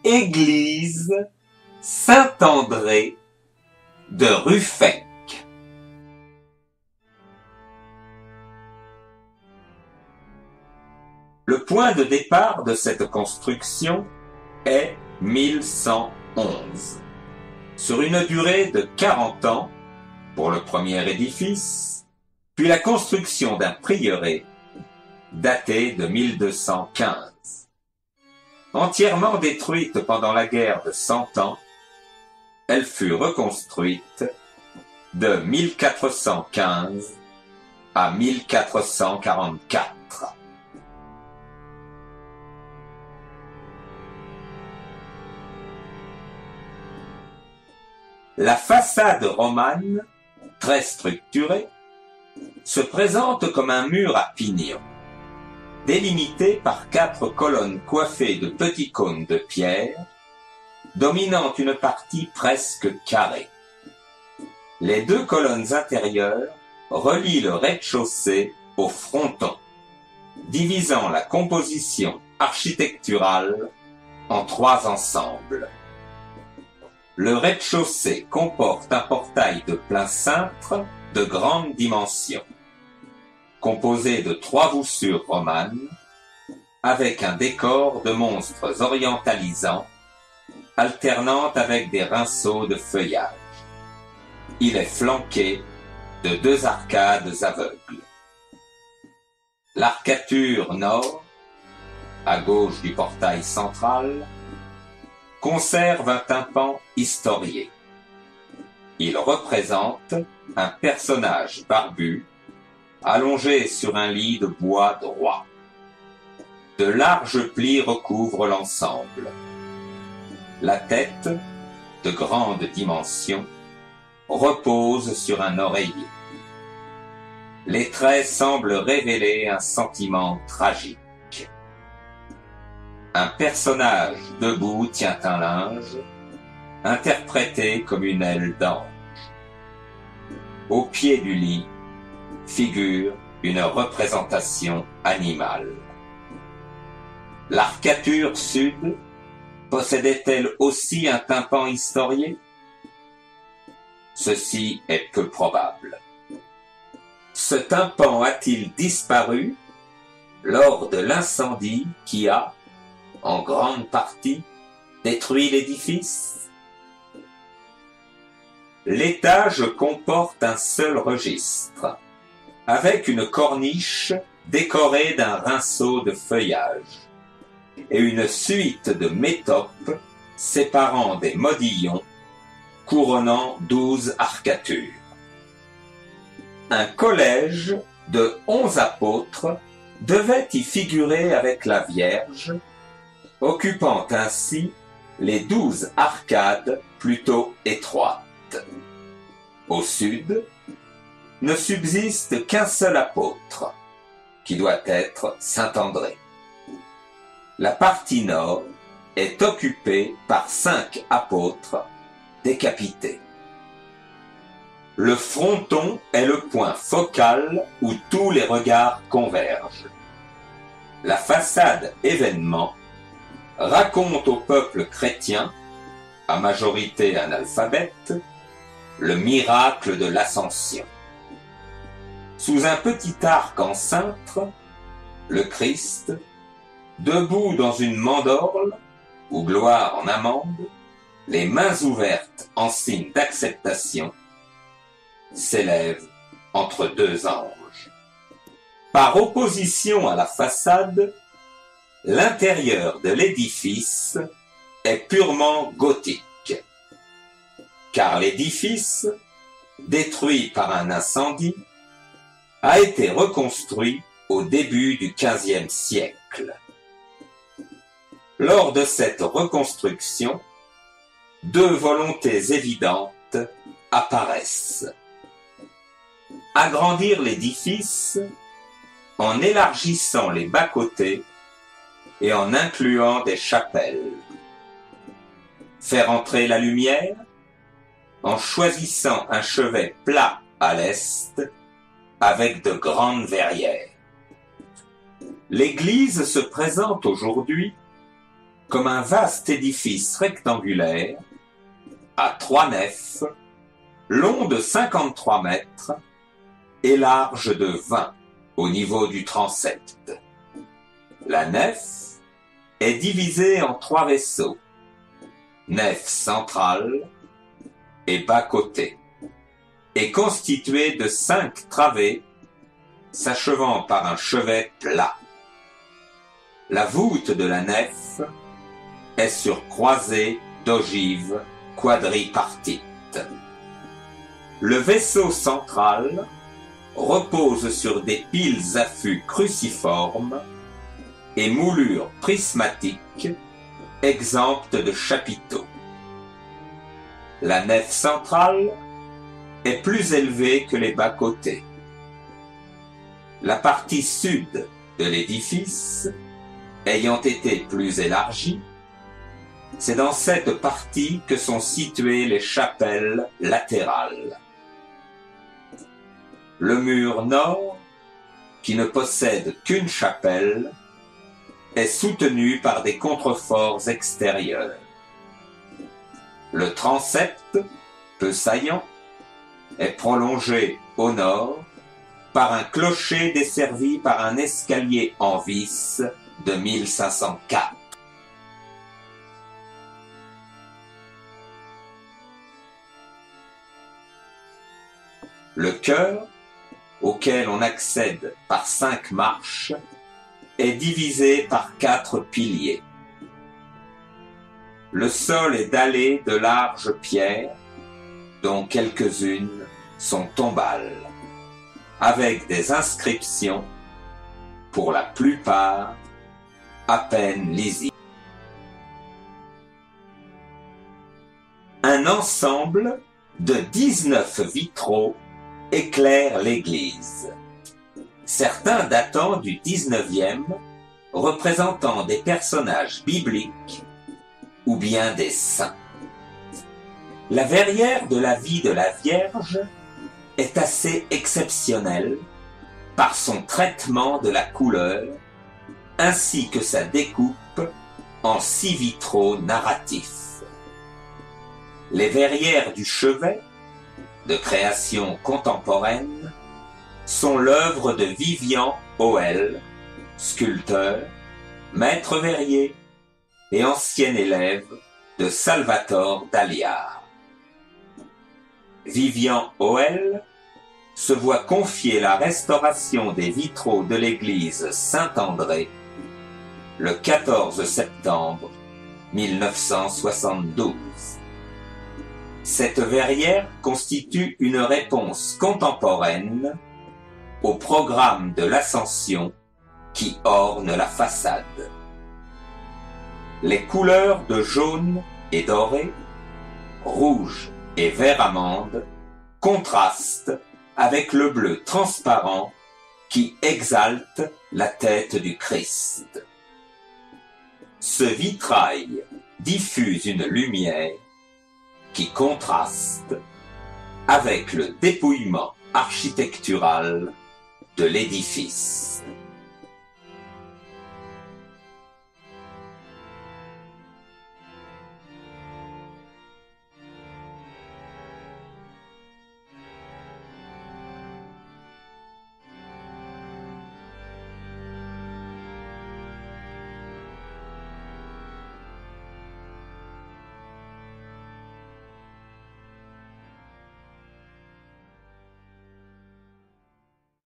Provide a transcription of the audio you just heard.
Église Saint-André de Ruffec. Le point de départ de cette construction est 1111. Sur une durée de 40 ans pour le premier édifice, puis la construction d'un prieuré daté de 1215. Entièrement détruite pendant la guerre de Cent Ans, elle fut reconstruite de 1415 à 1444. La façade romane, très structurée, se présente comme un mur à pignon, délimité par 4 colonnes coiffées de petits cônes de pierre, dominant une partie presque carrée. Les 2 colonnes intérieures relient le rez-de-chaussée au fronton, divisant la composition architecturale en 3 ensembles. Le rez-de-chaussée comporte un portail de plein cintre de grande dimension, composé de 3 voussures romanes, avec un décor de monstres orientalisants, alternant avec des rinceaux de feuillage. Il est flanqué de 2 arcades aveugles. L'arcature nord, à gauche du portail central, conserve un tympan historié. Il représente un personnage barbu, allongé sur un lit de bois droit. De larges plis recouvrent l'ensemble. La tête, de grande dimension, repose sur un oreiller. Les traits semblent révéler un sentiment tragique. Un personnage debout tient un linge, interprété comme une aile d'ange. Au pied du lit figure une représentation animale. L'arcature sud possédait-elle aussi un tympan historié? Ceci est peu probable. Ce tympan a-t-il disparu lors de l'incendie qui a, en grande partie, détruit l'édifice? L'étage comporte un seul registre, avec une corniche décorée d'un rinceau de feuillage et une suite de métopes séparant des modillons couronnant 12 arcatures. Un collège de 11 apôtres devait y figurer avec la Vierge, occupant ainsi les 12 arcades plutôt étroites. Au sud, ne subsiste qu'un seul apôtre, qui doit être Saint André. La partie nord est occupée par 5 apôtres décapités. Le fronton est le point focal où tous les regards convergent. La façade événement raconte au peuple chrétien, à majorité analphabète, le miracle de l'Ascension. Sous un petit arc en cintre, le Christ, debout dans une mandorle ou gloire en amande, les mains ouvertes en signe d'acceptation, s'élève entre 2 anges. Par opposition à la façade, l'intérieur de l'édifice est purement gothique, car l'édifice, détruit par un incendie, a été reconstruit au début du XVe siècle. Lors de cette reconstruction, 2 volontés évidentes apparaissent. Agrandir l'édifice en élargissant les bas-côtés et en incluant des chapelles. Faire entrer la lumière en choisissant un chevet plat à l'est avec de grandes verrières. L'église se présente aujourd'hui comme un vaste édifice rectangulaire à 3 nefs, long de 53 mètres et large de 20 au niveau du transept. La nef est divisée en 3 vaisseaux, nef centrale et bas-côté, et constituée de 5 travées s'achevant par un chevet plat. La voûte de la nef est sur croisée d'ogives quadripartite. Le vaisseau central repose sur des piles à fût cruciformes et moulures prismatiques exemptes de chapiteaux. La nef centrale est plus élevée que les bas-côtés. La partie sud de l'édifice ayant été plus élargie, c'est dans cette partie que sont situées les chapelles latérales. Le mur nord, qui ne possède qu'une chapelle, est soutenu par des contreforts extérieurs. Le transept, peu saillant, est prolongé au nord par un clocher desservi par un escalier en vis de 1504. Le chœur, auquel on accède par 5 marches, est divisé par 4 piliers. Le sol est dallé de larges pierres, dont quelques-unes sont tombales, avec des inscriptions, pour la plupart, à peine lisibles. Un ensemble de 19 vitraux éclaire l'église, certains datant du 19e, représentant des personnages bibliques ou bien des saints. La verrière de la vie de la Vierge est assez exceptionnelle par son traitement de la couleur ainsi que sa découpe en 6 vitraux narratifs. Les verrières du chevet, de création contemporaine, sont l'œuvre de Vivian Hoel, sculpteur, maître verrier et ancien élève de Salvatore Daliart. Vivian Hoel se voit confier la restauration des vitraux de l'église Saint-André le 14 septembre 1972. Cette verrière constitue une réponse contemporaine au programme de l'Ascension qui orne la façade. Les couleurs de jaune et doré, rouge et vert amande contrastent avec le bleu transparent qui exalte la tête du Christ. Ce vitrail diffuse une lumière qui contraste avec le dépouillement architectural de l'édifice.